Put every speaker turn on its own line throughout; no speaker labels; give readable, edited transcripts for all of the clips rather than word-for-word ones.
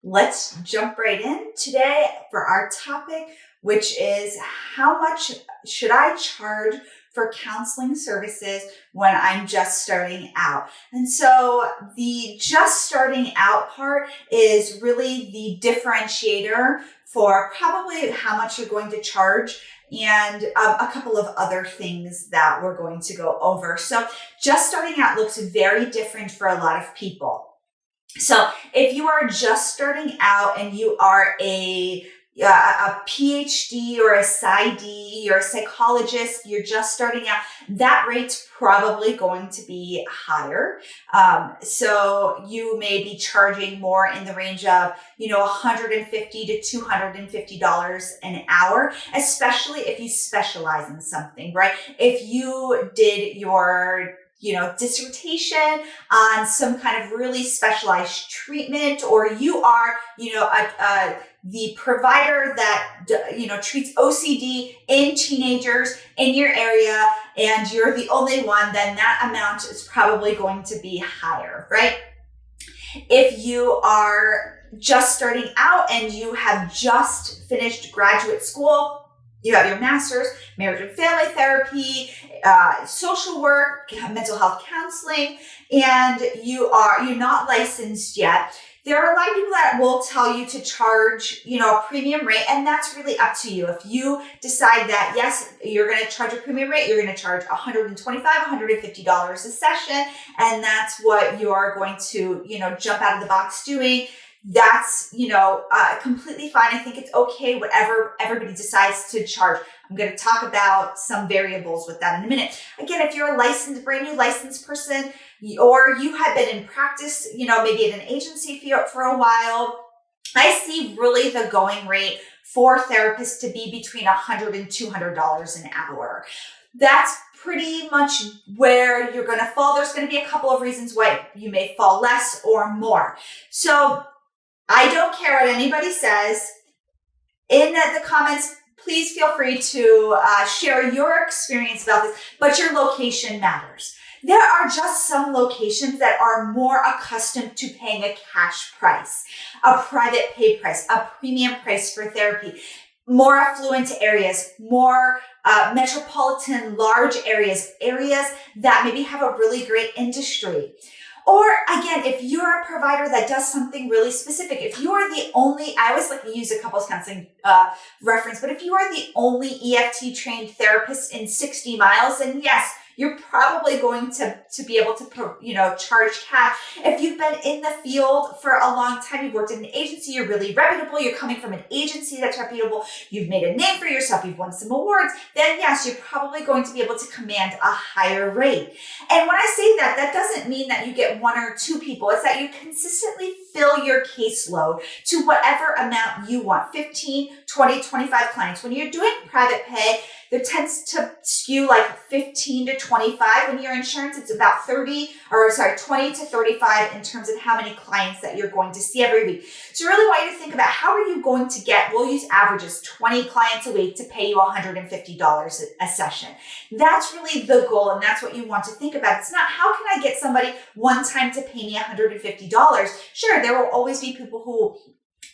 let's jump right in today for our topic, which is how much should I charge for counseling services when I'm just starting out? And so the just starting out part is really the differentiator for probably how much you're going to charge and a couple of other things that we're going to go over. So just starting out looks very different for a lot of people. So if you are just starting out and you are a PhD or a PsyD, you're a psychologist, you're just starting out, that rate's probably going to be higher. So you may be charging more in the range of, $150 to $250 an hour, especially if you specialize in something, right? If you did your dissertation on some kind of really specialized treatment, or you are, the provider that, treats OCD in teenagers in your area, and you're the only one, then that amount is probably going to be higher, right? If you are just starting out and you have just finished graduate school, you have your master's, marriage and family therapy, social work, mental health counseling, and you're not licensed yet. There are a lot of people that will tell you to charge, a premium rate, and that's really up to you. If you decide that, yes, you're going to charge a premium rate, you're going to charge $125, $150 a session, and that's what you're going to, jump out of the box doing. That's, completely fine. I think it's okay, whatever everybody decides to charge. I'm going to talk about some variables with that in a minute. Again, if you're a brand new licensed person, or you have been in practice, maybe at an agency for a while, I see really the going rate for therapists to be between $100 and $200 an hour. That's pretty much where you're going to fall. There's going to be a couple of reasons why you may fall less or more. So I don't care what anybody says. In the comments, please feel free to share your experience about this, but your location matters. There are just some locations that are more accustomed to paying a cash price, a private pay price, a premium price for therapy, more affluent areas, more metropolitan large areas that maybe have a really great industry. Or again, if you're a provider that does something really specific, if you are the only, I always like to use a couples counseling reference, but if you are the only EFT trained therapist in 60 miles, then yes, you're probably going to be able to, charge cash. If you've been in the field for a long time, you've worked in an agency, you're really reputable, you're coming from an agency that's reputable, you've made a name for yourself, you've won some awards, then yes, you're probably going to be able to command a higher rate. And when I say that, that doesn't mean that you get one or two people. It's that you consistently fill your caseload to whatever amount you want, 15, 20, 25 clients. When you're doing private pay, there tends to skew like 15 to 25. When you're insurance, it's about 20 to 35 in terms of how many clients that you're going to see every week. So really want you to think about how are you going to get, we'll use averages, 20 clients a week to pay you $150 a session. That's really the goal, and that's what you want to think about. It's not how can I get somebody one time to pay me $150? Sure, there will always be people who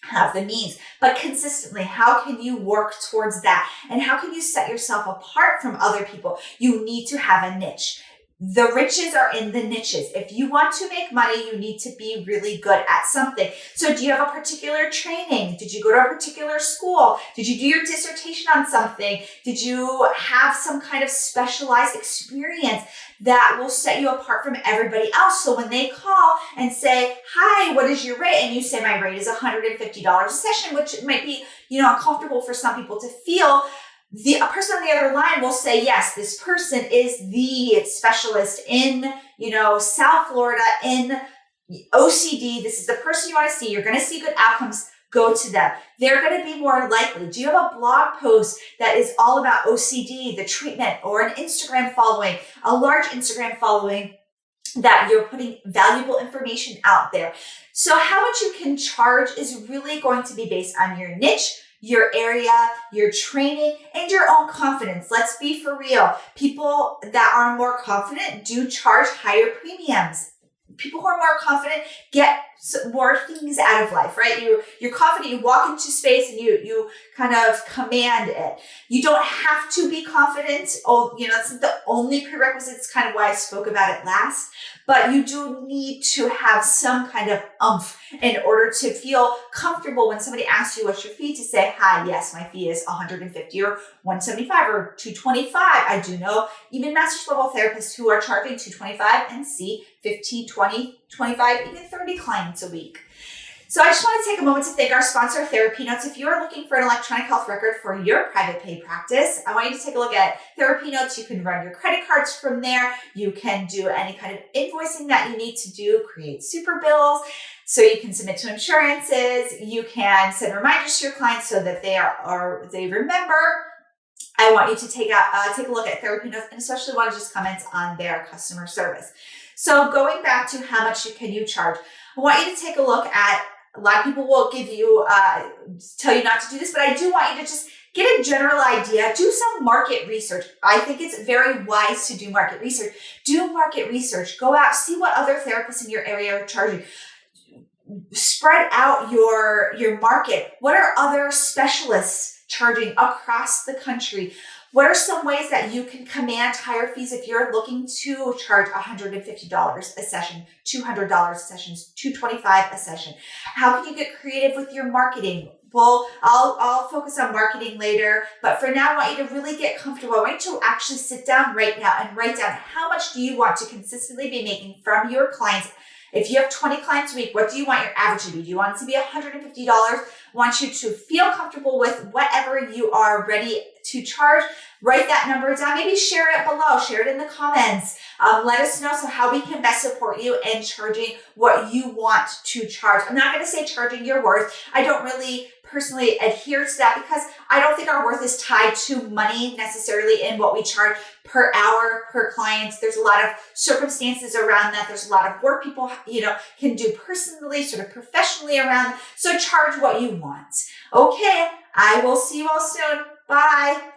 have the means, but consistently, how can you work towards that? And how can you set yourself apart from other people? You need to have a niche. The riches are in the niches. If you want to make money, you need to be really good at something. So do you have a particular training? Did you go to a particular school? Did you do your dissertation on something? Did you have some kind of specialized experience that will set you apart from everybody else? So when they call and say, hi, what is your rate? And you say, my rate is $150 a session, which might be, uncomfortable for some people to feel. A person on the other line will say, yes, this person is the specialist in, South Florida in OCD. This is the person you want to see. You're going to see good outcomes. Go to them. They're going to be more likely. Do you have a blog post that is all about OCD, the treatment, or an Instagram following, a large Instagram following that you're putting valuable information out there? So how much you can charge is really going to be based on your niche, your area, your training, and your own confidence. Let's be for real. People that are more confident do charge higher premiums. people who are more confident get more things out of life, right? You're confident, you walk into space and you kind of command it. You don't have to be confident. Oh, that's not the only prerequisite. It's kind of why I spoke about it last. But you do need to have some kind of oomph in order to feel comfortable when somebody asks you what's your fee to say, hi, yes, my fee is $150 or $175 or $225. I do know even master's level therapists who are charging $225 and see 15, 20, 25, even 30 clients a week. So I just want to take a moment to thank our sponsor, TherapyNotes. If you are looking for an electronic health record for your private pay practice, I want you to take a look at TherapyNotes. You can run your credit cards from there. You can do any kind of invoicing that you need to do, create super bills, so you can submit to insurances. You can send reminders to your clients so that they remember. I want you to take a look at TherapyNotes, and especially want to just comment on their customer service. So going back to how much can you charge, I want you to take a look at, a lot of people will give you, tell you not to do this, but I do want you to just get a general idea. Do some market research. I think it's very wise to do market research. Do market research. Go out, see what other therapists in your area are charging. Spread out your market. What are other specialists charging across the country? What are some ways that you can command higher fees if you're looking to charge $150 a session, $200 a session, $225 a session? How can you get creative with your marketing? Well, I'll focus on marketing later, but for now, I want you to really get comfortable. I want you to actually sit down right now and write down how much do you want to consistently be making from your clients. If you have 20 clients a week, what do you want your average to be? Do you want it to be $150? I want you to feel comfortable with whatever you are ready to charge. Write that number down. Maybe share it below. Share it in the comments. Let us know how we can best support you in charging what you want to charge. I'm not going to say charging your worth. I don't really personally adhere to that because I don't think our worth is tied to money necessarily in what we charge per hour, per client. There's a lot of circumstances around that. There's a lot of work people, can do personally, sort of professionally around. So charge what you want. Okay, I will see you all soon. Bye.